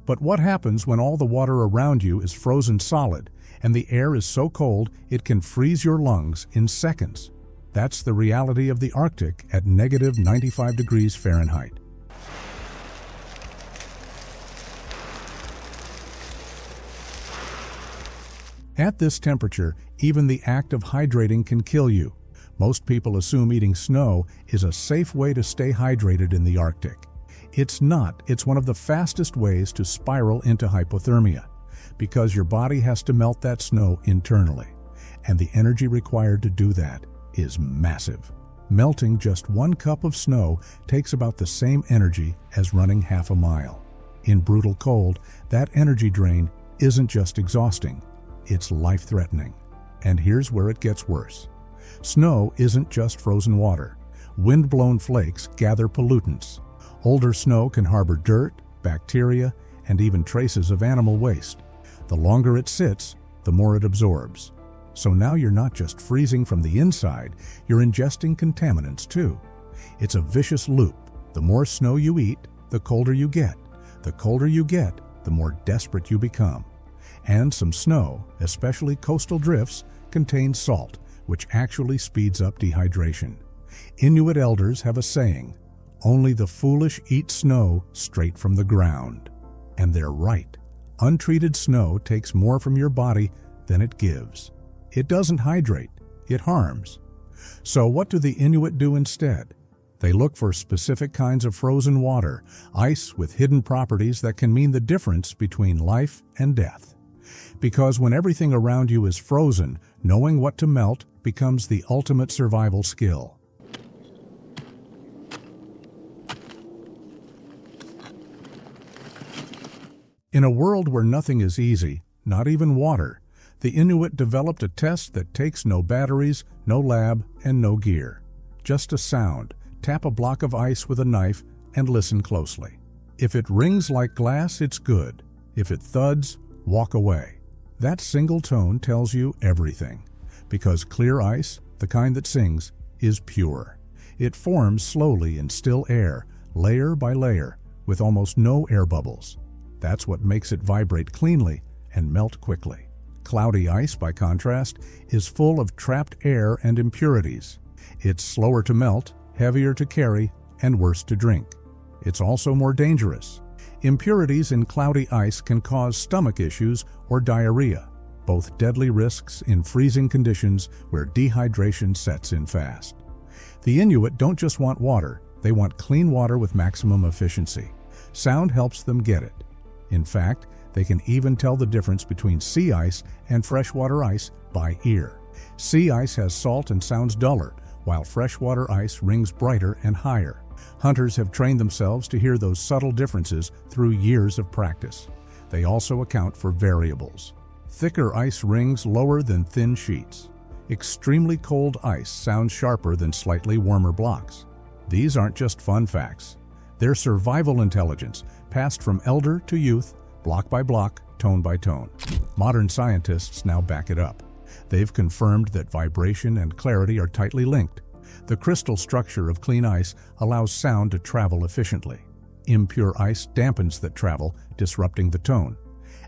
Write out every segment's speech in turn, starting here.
But what happens when all the water around you is frozen solid and the air is so cold it can freeze your lungs in seconds? That's the reality of the Arctic at negative 95 degrees Fahrenheit. At this temperature, even the act of hydrating can kill you. Most people assume eating snow is a safe way to stay hydrated in the Arctic. It's not. It's one of the fastest ways to spiral into hypothermia, because your body has to melt that snow internally, and the energy required to do that is massive. Melting just 1 cup of snow takes about the same energy as running half a mile. In brutal cold, that energy drain isn't just exhausting, it's life-threatening. And here's where it gets worse. Snow isn't just frozen water. Wind-blown flakes gather pollutants. Older snow can harbor dirt, bacteria, and even traces of animal waste. The longer it sits, the more it absorbs. So now you're not just freezing from the inside, you're ingesting contaminants too. It's a vicious loop. The more snow you eat, the colder you get. The colder you get, the more desperate you become. And some snow, especially coastal drifts, contains salt, which actually speeds up dehydration. Inuit elders have a saying, "Only the foolish eat snow straight from the ground." And they're right. Untreated snow takes more from your body than it gives. It doesn't hydrate, it harms. So what do the Inuit do instead? They look for specific kinds of frozen water, ice with hidden properties that can mean the difference between life and death. Because when everything around you is frozen, knowing what to melt becomes the ultimate survival skill. In a world where nothing is easy, not even water, the Inuit developed a test that takes no batteries, no lab, and no gear. Just a sound. Tap a block of ice with a knife and listen closely. If it rings like glass, it's good. If it thuds, walk away. That single tone tells you everything. Because clear ice, the kind that sings, is pure. It forms slowly in still air, layer by layer, with almost no air bubbles. That's what makes it vibrate cleanly and melt quickly. Cloudy ice, by contrast, is full of trapped air and impurities. It's slower to melt, heavier to carry, and worse to drink. It's also more dangerous. Impurities in cloudy ice can cause stomach issues or diarrhea, both deadly risks in freezing conditions where dehydration sets in fast. The Inuit don't just want water, they want clean water with maximum efficiency. Sound helps them get it. In fact, they can even tell the difference between sea ice and freshwater ice by ear. Sea ice has salt and sounds duller, while freshwater ice rings brighter and higher. Hunters have trained themselves to hear those subtle differences through years of practice. They also account for variables. Thicker ice rings lower than thin sheets. Extremely cold ice sounds sharper than slightly warmer blocks. These aren't just fun facts. They're survival intelligence, passed from elder to youth, block by block, tone by tone. Modern scientists now back it up. They've confirmed that vibration and clarity are tightly linked. The crystal structure of clean ice allows sound to travel efficiently. Impure ice dampens that travel, disrupting the tone.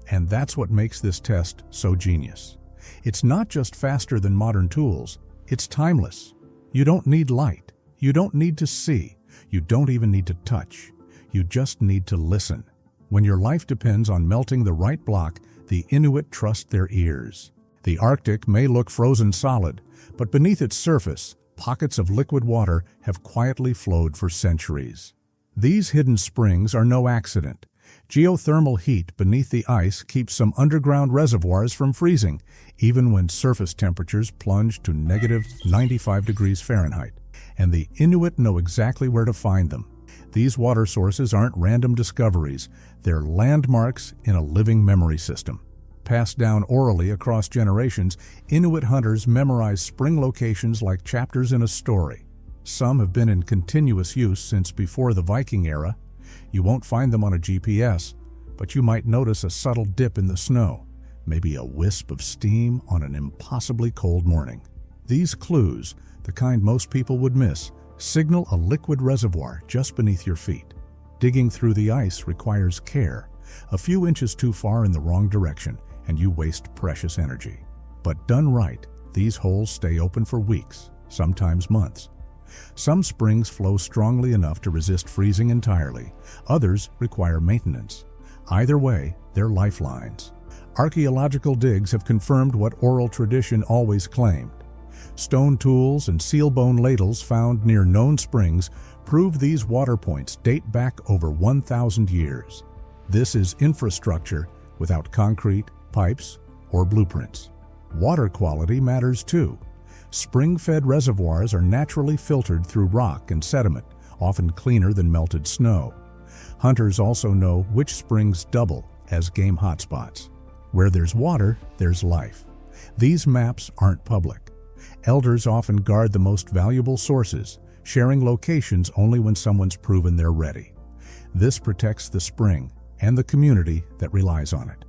And that's what makes this test so genius. It's not just faster than modern tools, it's timeless. You don't need light. You don't need to see. You don't even need to touch. You just need to listen. When your life depends on melting the right block, the Inuit trust their ears. The Arctic may look frozen solid, but beneath its surface, pockets of liquid water have quietly flowed for centuries. These hidden springs are no accident. Geothermal heat beneath the ice keeps some underground reservoirs from freezing, even when surface temperatures plunge to negative 95 degrees Fahrenheit. And the Inuit know exactly where to find them. These water sources aren't random discoveries, they're landmarks in a living memory system. Passed down orally across generations, Inuit hunters memorize spring locations like chapters in a story. Some have been in continuous use since before the Viking era. You won't find them on a GPS, but you might notice a subtle dip in the snow, maybe a wisp of steam on an impossibly cold morning. These clues, the kind most people would miss, signal a liquid reservoir just beneath your feet. Digging through the ice requires care, A few inches too far in the wrong direction, and you waste precious energy. But done right, these holes stay open for weeks, sometimes months. Some springs flow strongly enough to resist freezing entirely. Others require maintenance. Either way, they're lifelines. Archaeological digs have confirmed what oral tradition always claimed. Stone tools and seal bone ladles found near known springs prove these water points date back over 1,000 years. This is infrastructure without concrete, pipes, or blueprints. Water quality matters too. Spring-fed reservoirs are naturally filtered through rock and sediment, often cleaner than melted snow. Hunters also know which springs double as game hotspots. Where there's water, there's life. These maps aren't public. Elders often guard the most valuable sources, sharing locations only when someone's proven they're ready. This protects the spring and the community that relies on it.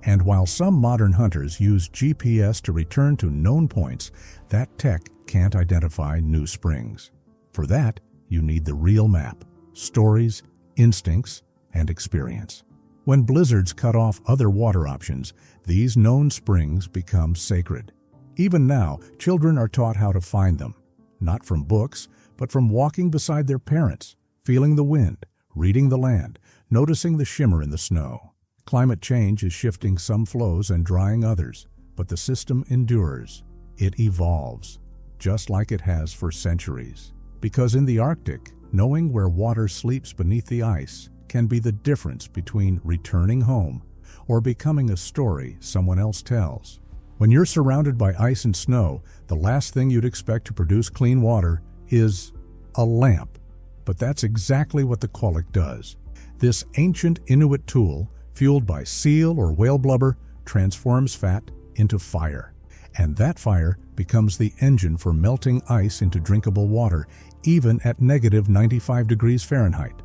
And while some modern hunters use GPS to return to known points, that tech can't identify new springs. For that, you need the real map, stories, instincts, and experience. When blizzards cut off other water options, these known springs become sacred. Even now, children are taught how to find them, not from books, but from walking beside their parents, feeling the wind, reading the land, noticing the shimmer in the snow. Climate change is shifting some flows and drying others, but the system endures. It evolves, just like it has for centuries. Because in the Arctic, knowing where water sleeps beneath the ice can be the difference between returning home or becoming a story someone else tells. When you're surrounded by ice and snow, the last thing you'd expect to produce clean water is a lamp. But that's exactly what the Quollic does. This ancient Inuit tool, fueled by seal or whale blubber, transforms fat into fire. And that fire becomes the engine for melting ice into drinkable water, even at negative 95 degrees Fahrenheit.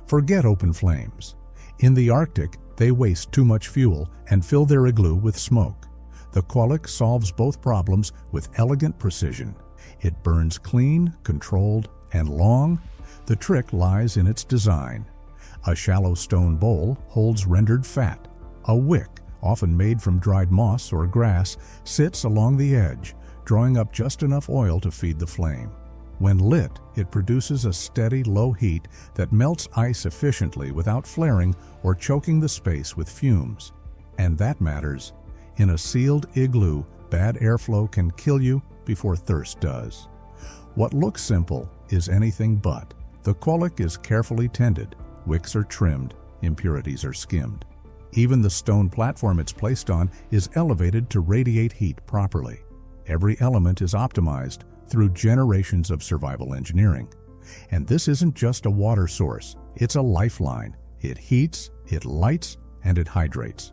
Forget open flames. In the Arctic, they waste too much fuel and fill their igloo with smoke. The Quollic solves both problems with elegant precision. It burns clean, controlled, and long. The trick lies in its design. A shallow stone bowl holds rendered fat. A wick, often made from dried moss or grass, sits along the edge, drawing up just enough oil to feed the flame. When lit, it produces a steady, low heat that melts ice efficiently without flaring or choking the space with fumes. And that matters. In a sealed igloo, bad airflow can kill you before thirst does. What looks simple is anything but. The Quollic is carefully tended. Wicks are trimmed, impurities are skimmed. Even the stone platform it's placed on is elevated to radiate heat properly. Every element is optimized through generations of survival engineering. And this isn't just a water source, it's a lifeline. It heats, it lights, and it hydrates.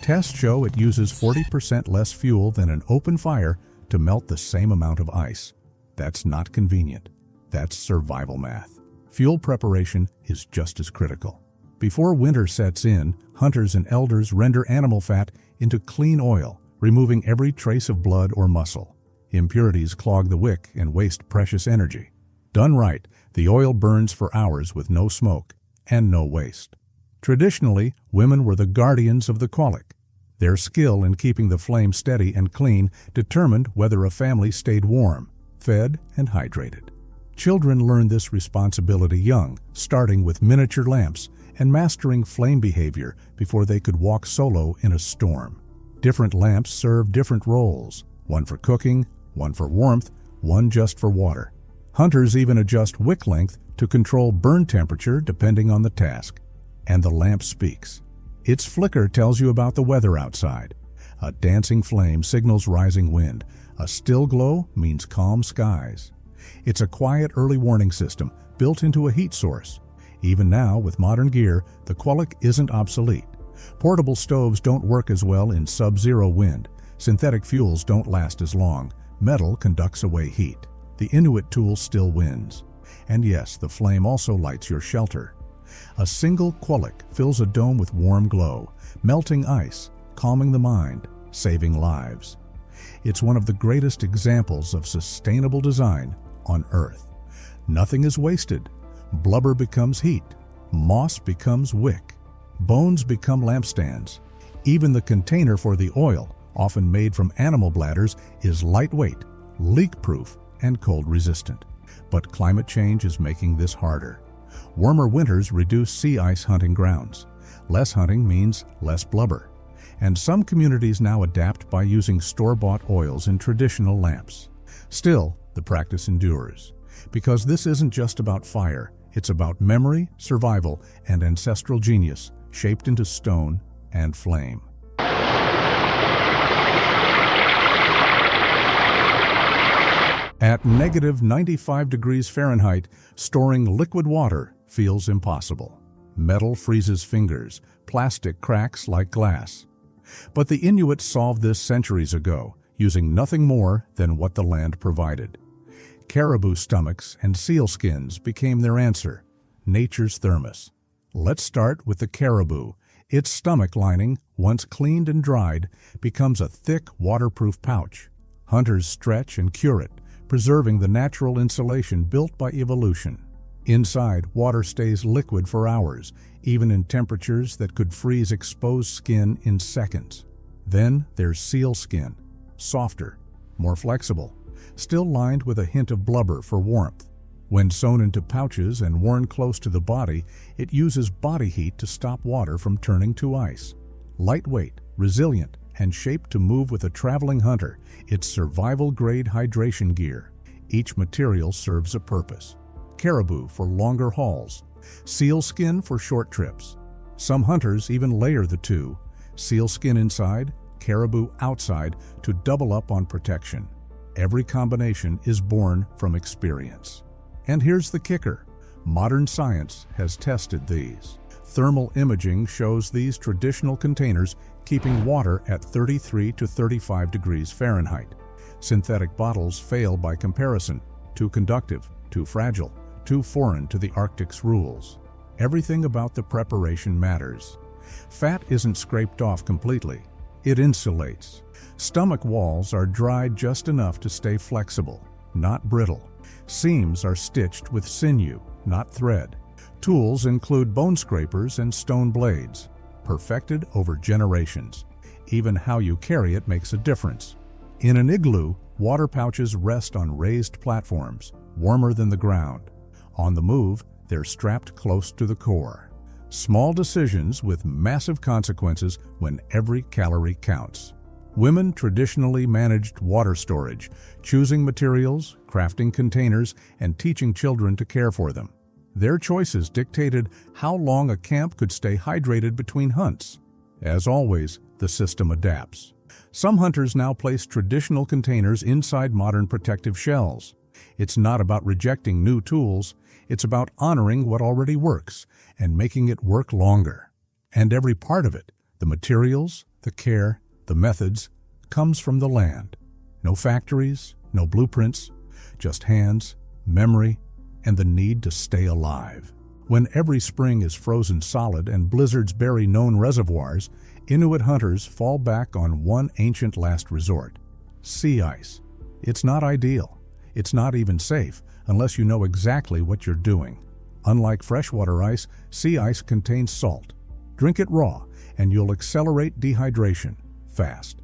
Tests show it uses 40% less fuel than an open fire to melt the same amount of ice. That's not convenient. That's survival math. Fuel preparation is just as critical. Before winter sets in, hunters and elders render animal fat into clean oil, removing every trace of blood or muscle. Impurities clog the wick and waste precious energy. Done right, the oil burns for hours with no smoke and no waste. Traditionally, women were the guardians of the Quollic. Their skill in keeping the flame steady and clean determined whether a family stayed warm, fed, and hydrated. Children learn this responsibility young, starting with miniature lamps and mastering flame behavior before they could walk solo in a storm. Different lamps serve different roles, one for cooking, one for warmth, one just for water. Hunters even adjust wick length to control burn temperature depending on the task. And the lamp speaks. Its flicker tells you about the weather outside. A dancing flame signals rising wind. A still glow means calm skies. It's a quiet early warning system built into a heat source. Even now, with modern gear, the Quollic isn't obsolete. Portable stoves don't work as well in sub-zero wind. Synthetic fuels don't last as long. Metal conducts away heat. The Inuit tool still wins. And yes, the flame also lights your shelter. A single Quollic fills a dome with warm glow, melting ice, calming the mind, saving lives. It's one of the greatest examples of sustainable design on Earth. Nothing is wasted. Blubber becomes heat. Moss becomes wick. Bones become lampstands. Even the container for the oil, often made from animal bladders, is lightweight, leak-proof, and cold-resistant. But climate change is making this harder. Warmer winters reduce sea ice hunting grounds. Less hunting means less blubber. And some communities now adapt by using store-bought oils in traditional lamps. Still, the practice endures. Because this isn't just about fire, it's about memory, survival, and ancestral genius, shaped into stone and flame. At -95 degrees Fahrenheit, storing liquid water feels impossible. Metal freezes fingers, plastic cracks like glass. But the Inuit solved this centuries ago, using nothing more than what the land provided. Caribou stomachs and seal skins became their answer, nature's thermos. Let's start with the caribou. Its stomach lining, once cleaned and dried, becomes a thick, waterproof pouch. Hunters stretch and cure it, preserving the natural insulation built by evolution. Inside, water stays liquid for hours, even in temperatures that could freeze exposed skin in seconds. Then there's seal skin, softer, more flexible, still lined with a hint of blubber for warmth. When sewn into pouches and worn close to the body, it uses body heat to stop water from turning to ice. Lightweight, resilient, and shaped to move with a traveling hunter, it's survival-grade hydration gear. Each material serves a purpose. Caribou for longer hauls, seal skin for short trips. Some hunters even layer the two, seal skin inside, caribou outside, to double up on protection. Every combination is born from experience. And here's the kicker. Modern science has tested these. Thermal imaging shows these traditional containers keeping water at 33 to 35 degrees Fahrenheit. Synthetic bottles fail by comparison. Too conductive, too fragile, too foreign to the Arctic's rules. Everything about the preparation matters. Fat isn't scraped off completely. It insulates. Stomach walls are dried just enough to stay flexible, not brittle. Seams are stitched with sinew, not thread. Tools include bone scrapers and stone blades, perfected over generations. Even how you carry it makes a difference. In an igloo, water pouches rest on raised platforms, warmer than the ground. On the move, they're strapped close to the core. Small decisions with massive consequences when every calorie counts. Women traditionally managed water storage, choosing materials, crafting containers, and teaching children to care for them. Their choices dictated how long a camp could stay hydrated between hunts. As always, the system adapts. Some hunters now place traditional containers inside modern protective shells. It's not about rejecting new tools, it's about honoring what already works and making it work longer. And every part of it, the materials, the care, the methods, comes from the land. No factories, no blueprints, just hands, memory, and the need to stay alive. When every spring is frozen solid and blizzards bury known reservoirs, Inuit hunters fall back on one ancient last resort: sea ice. It's not ideal. It's not even safe unless you know exactly what you're doing. Unlike freshwater ice, sea ice contains salt. Drink it raw, and you'll accelerate dehydration fast.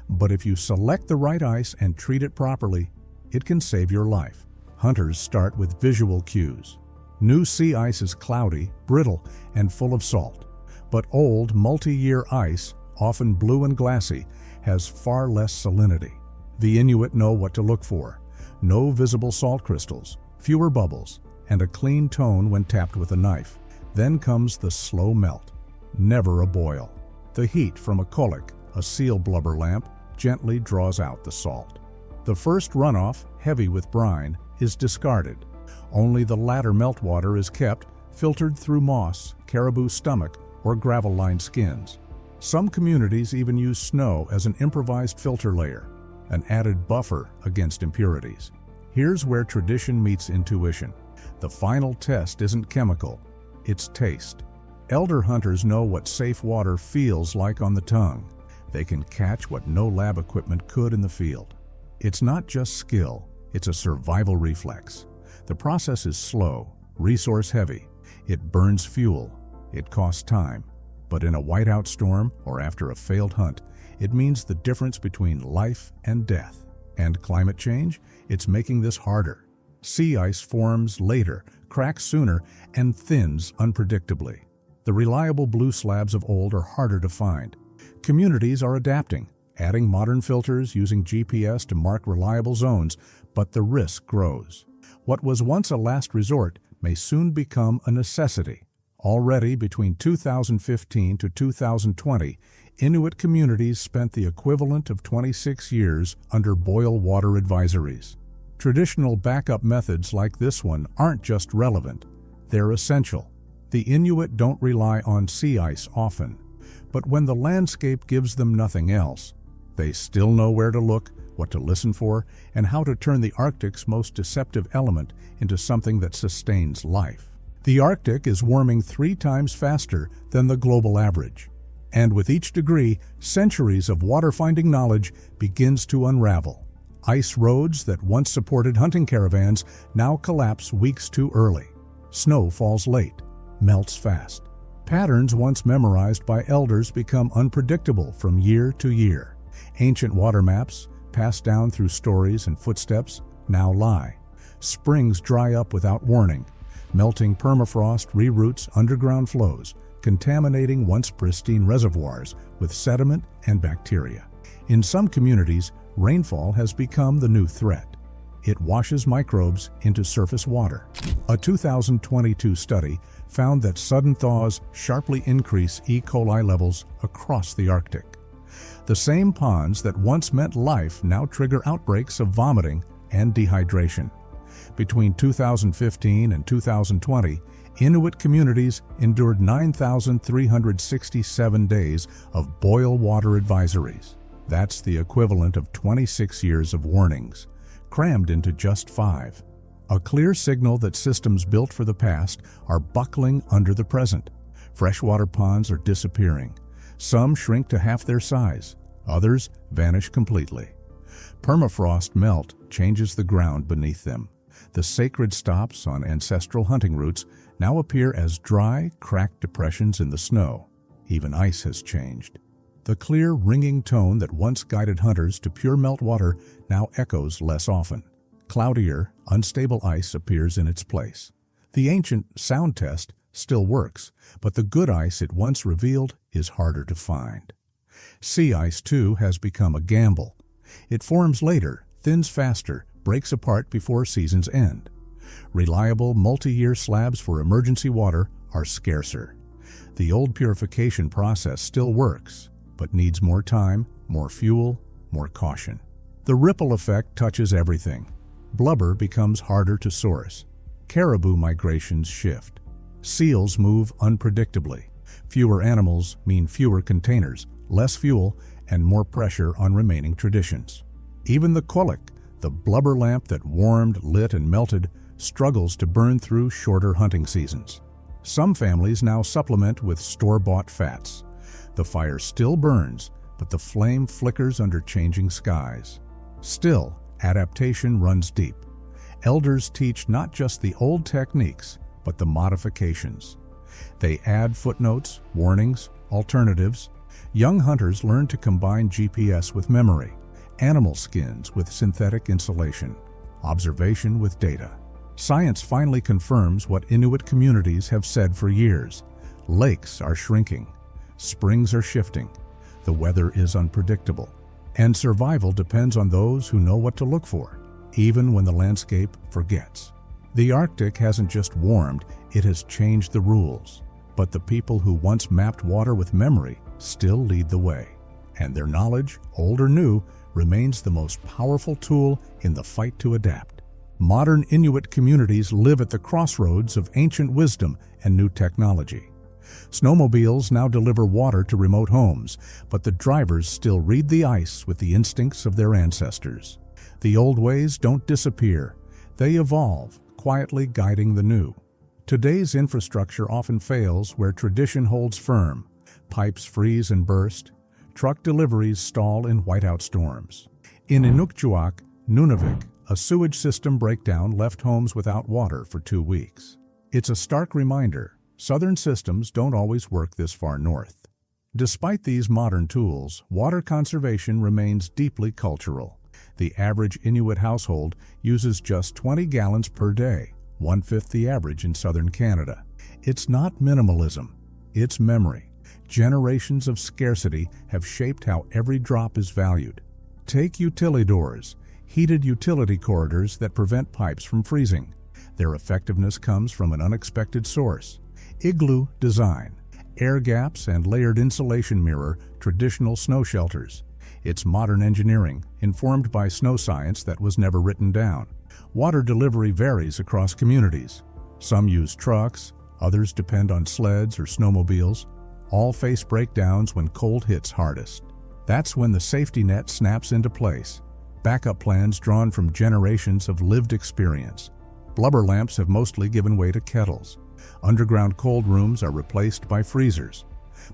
But if you select the right ice and treat it properly, it can save your life. Hunters start with visual cues. New sea ice is cloudy, brittle, and full of salt. But old, multi-year ice, often blue and glassy, has far less salinity. The Inuit know what to look for. No visible salt crystals, fewer bubbles, and a clean tone when tapped with a knife. Then comes the slow melt. Never a boil. The heat from a kolik, a seal blubber lamp, gently draws out the salt. The first runoff, heavy with brine, is discarded. Only the latter meltwater is kept, filtered through moss, caribou stomach, or gravel-lined skins. Some communities even use snow as an improvised filter layer, an added buffer against impurities. Here's where tradition meets intuition. The final test isn't chemical, it's taste. Elder hunters know what safe water feels like on the tongue. They can catch what no lab equipment could in the field. It's not just skill, it's a survival reflex. The process is slow, resource heavy. It burns fuel, it costs time, But in a whiteout storm or after a failed hunt, it means the difference between life and death. And climate change? It's making this harder. Sea ice forms later, cracks sooner, and thins unpredictably. The reliable blue slabs of old are harder to find. Communities are adapting, adding modern filters, using GPS to mark reliable zones, but the risk grows. What was once a last resort may soon become a necessity. Already between 2015 to 2020, Inuit communities spent the equivalent of 26 years under boil water advisories. Traditional backup methods like this one aren't just relevant, they're essential. The Inuit don't rely on sea ice often, but when the landscape gives them nothing else, they still know where to look, what to listen for, and how to turn the Arctic's most deceptive element into something that sustains life. The Arctic is warming 3 times faster than the global average. And with each degree, centuries of water-finding knowledge begins to unravel. Ice roads that once supported hunting caravans now collapse weeks too early. Snow falls late, melts fast. Patterns once memorized by elders become unpredictable from year to year. Ancient water maps, passed down through stories and footsteps, now lie. Springs dry up without warning. Melting permafrost reroutes underground flows, contaminating once pristine reservoirs with sediment and bacteria. In some communities, rainfall has become the new threat. It washes microbes into surface water. A 2022 study found that sudden thaws sharply increase E. coli levels across the Arctic. The same ponds that once meant life now trigger outbreaks of vomiting and dehydration. Between 2015 and 2020, Inuit communities endured 9,367 days of boil water advisories. That's the equivalent of 26 years of warnings, crammed into just 5. A clear signal that systems built for the past are buckling under the present. Freshwater ponds are disappearing. Some shrink to half their size, others vanish completely. Permafrost melt changes the ground beneath them. The sacred stops on ancestral hunting routes now appear as dry, cracked depressions in the snow. Even ice has changed. The clear, ringing tone that once guided hunters to pure meltwater now echoes less often. Cloudier, unstable ice appears in its place. The ancient sound test still works, but the good ice it once revealed is harder to find. Sea ice, too, has become a gamble. It forms later, thins faster, breaks apart before seasons end. Reliable, multi-year slabs for emergency water are scarcer. The old purification process still works, but needs more time, more fuel, more caution. The ripple effect touches everything. Blubber becomes harder to source. Caribou migrations shift. Seals move unpredictably. Fewer animals mean fewer containers, less fuel, and more pressure on remaining traditions. Even the quollic, the blubber lamp that warmed, lit, and melted, struggles to burn through shorter hunting seasons. Some families now supplement with store-bought fats. The fire still burns, but the flame flickers under changing skies. Still, adaptation runs deep. Elders teach not just the old techniques, but the modifications. They add footnotes, warnings, alternatives. Young hunters learn to combine GPS with memory, animal skins with synthetic insulation, observation with data. Science finally confirms what Inuit communities have said for years. Lakes are shrinking, springs are shifting, the weather is unpredictable, and survival depends on those who know what to look for, even when the landscape forgets. The Arctic hasn't just warmed, it has changed the rules. But the people who once mapped water with memory still lead the way, and their knowledge, old or new, remains the most powerful tool in the fight to adapt. Modern Inuit communities live at the crossroads of ancient wisdom and new technology. Snowmobiles now deliver water to remote homes, but the drivers still read the ice with the instincts of their ancestors. The old ways don't disappear. They evolve, quietly guiding the new. Today's infrastructure often fails where tradition holds firm. Pipes freeze and burst. Truck deliveries stall in whiteout storms. In Inukjuak, Nunavik, a sewage system breakdown left homes without water for 2 weeks. It's a stark reminder. Southern systems don't always work this far north. Despite these modern tools, water conservation remains deeply cultural. The average Inuit household uses just 20 gallons per day, 1/5 the average in southern Canada. It's not minimalism, it's memory. Generations of scarcity have shaped how every drop is valued. Take utilidors, heated utility corridors that prevent pipes from freezing. Their effectiveness comes from an unexpected source. Igloo design, air gaps and layered insulation mirror traditional snow shelters. It's modern engineering, informed by snow science that was never written down. Water delivery varies across communities. Some use trucks, others depend on sleds or snowmobiles. All face breakdowns when cold hits hardest. That's when the safety net snaps into place. Backup plans drawn from generations of lived experience. Blubber lamps have mostly given way to kettles. Underground cold rooms are replaced by freezers.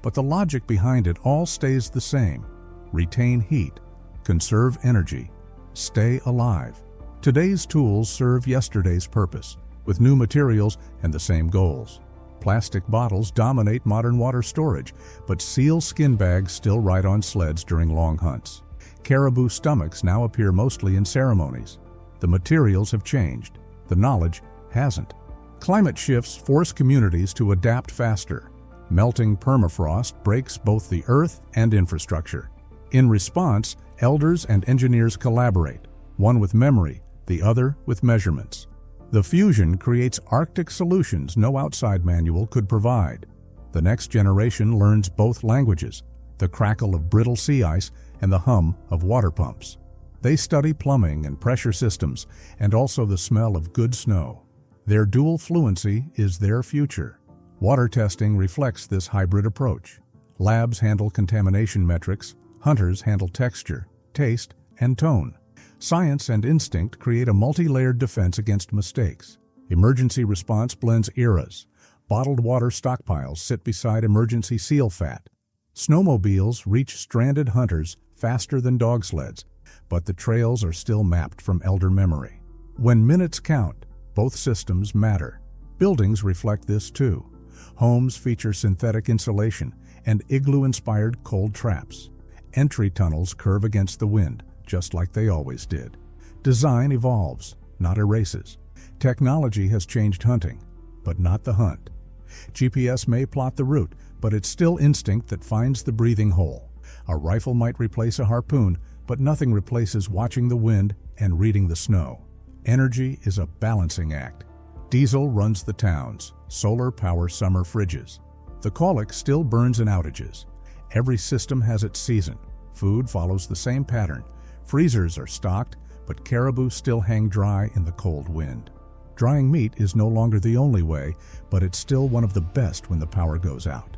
But the logic behind it all stays the same. Retain heat, conserve energy, stay alive. Today's tools serve yesterday's purpose, with new materials and the same goals. Plastic bottles dominate modern water storage, but seal skin bags still ride on sleds during long hunts. Caribou stomachs now appear mostly in ceremonies. The materials have changed. The knowledge hasn't. Climate shifts force communities to adapt faster. Melting permafrost breaks both the earth and infrastructure. In response, elders and engineers collaborate, one with memory, the other with measurements. The fusion creates Arctic solutions no outside manual could provide. The next generation learns both languages, the crackle of brittle sea ice and the hum of water pumps. They study plumbing and pressure systems, and also the smell of good snow. Their dual fluency is their future. Water testing reflects this hybrid approach. Labs handle contamination metrics, hunters handle texture, taste, and tone. Science and instinct create a multi-layered defense against mistakes. Emergency response blends eras. Bottled water stockpiles sit beside emergency seal fat. Snowmobiles reach stranded hunters faster than dog sleds, but the trails are still mapped from elder memory. When minutes count, both systems matter. Buildings reflect this too. Homes feature synthetic insulation and igloo-inspired cold traps. Entry tunnels curve against the wind, just like they always did. Design evolves, not erases. Technology has changed hunting, but not the hunt. GPS may plot the route, but it's still instinct that finds the breathing hole. A rifle might replace a harpoon, but nothing replaces watching the wind and reading the snow. Energy is a balancing act. Diesel runs the towns, solar power summer fridges. The colic still burns in outages. Every system has its season. Food follows the same pattern. Freezers are stocked, but caribou still hang dry in the cold wind. Drying meat is no longer the only way, but it's still one of the best when the power goes out.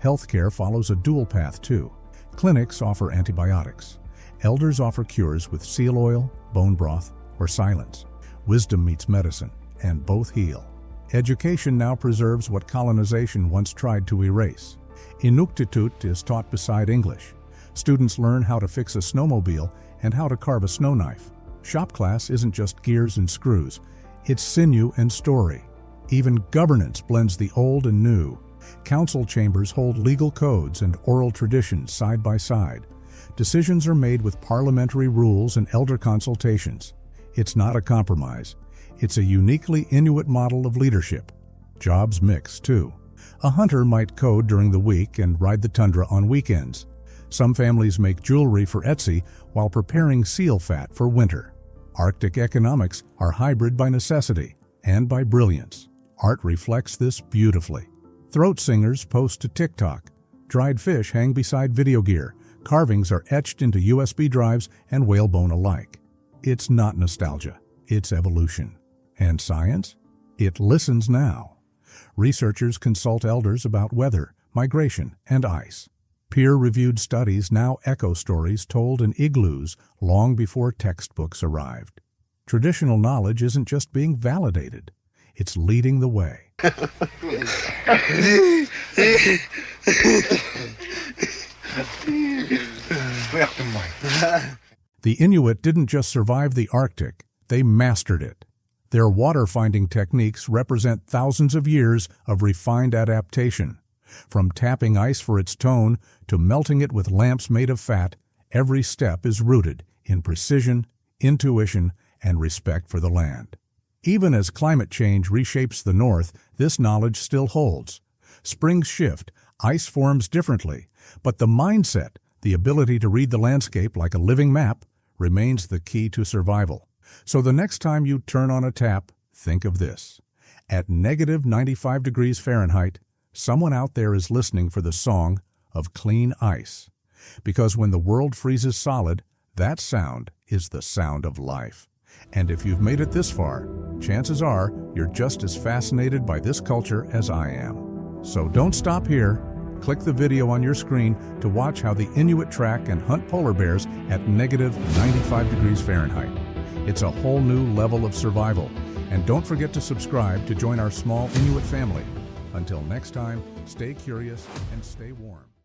Healthcare follows a dual path too. Clinics offer antibiotics. Elders offer cures with seal oil, bone broth, or silence. Wisdom meets medicine, and both heal. Education now preserves what colonization once tried to erase. Inuktitut is taught beside English. Students learn how to fix a snowmobile and how to carve a snow knife. Shop class isn't just gears and screws, it's sinew and story. Even governance blends the old and new. Council chambers hold legal codes and oral traditions side by side. Decisions are made with parliamentary rules and elder consultations. It's not a compromise. It's a uniquely Inuit model of leadership. Jobs mix, too. A hunter might code during the week and ride the tundra on weekends. Some families make jewelry for Etsy while preparing seal fat for winter. Arctic economics are hybrid by necessity and by brilliance. Art reflects this beautifully. Throat singers post to TikTok. Dried fish hang beside video gear. Carvings are etched into USB drives and whalebone alike. It's not nostalgia, it's evolution. And science? It listens now. Researchers consult elders about weather, migration, and ice. Peer-reviewed studies now echo stories told in igloos long before textbooks arrived. Traditional knowledge isn't just being validated, it's leading the way. The Inuit didn't just survive the Arctic, they mastered it. Their water-finding techniques represent thousands of years of refined adaptation. From tapping ice for its tone to melting it with lamps made of fat, every step is rooted in precision, intuition, and respect for the land. Even as climate change reshapes the North, this knowledge still holds. Springs shift, ice forms differently, but the mindset, the ability to read the landscape like a living map, remains the key to survival. So the next time you turn on a tap, think of this. At -95 degrees Fahrenheit, someone out there is listening for the song of clean ice. Because when the world freezes solid, that sound is the sound of life. And if you've made it this far, chances are you're just as fascinated by this culture as I am. So don't stop here. Click the video on your screen to watch how the Inuit track and hunt polar bears at -95 degrees Fahrenheit. It's a whole new level of survival. And don't forget to subscribe to join our small Inuit family. Until next time, stay curious and stay warm.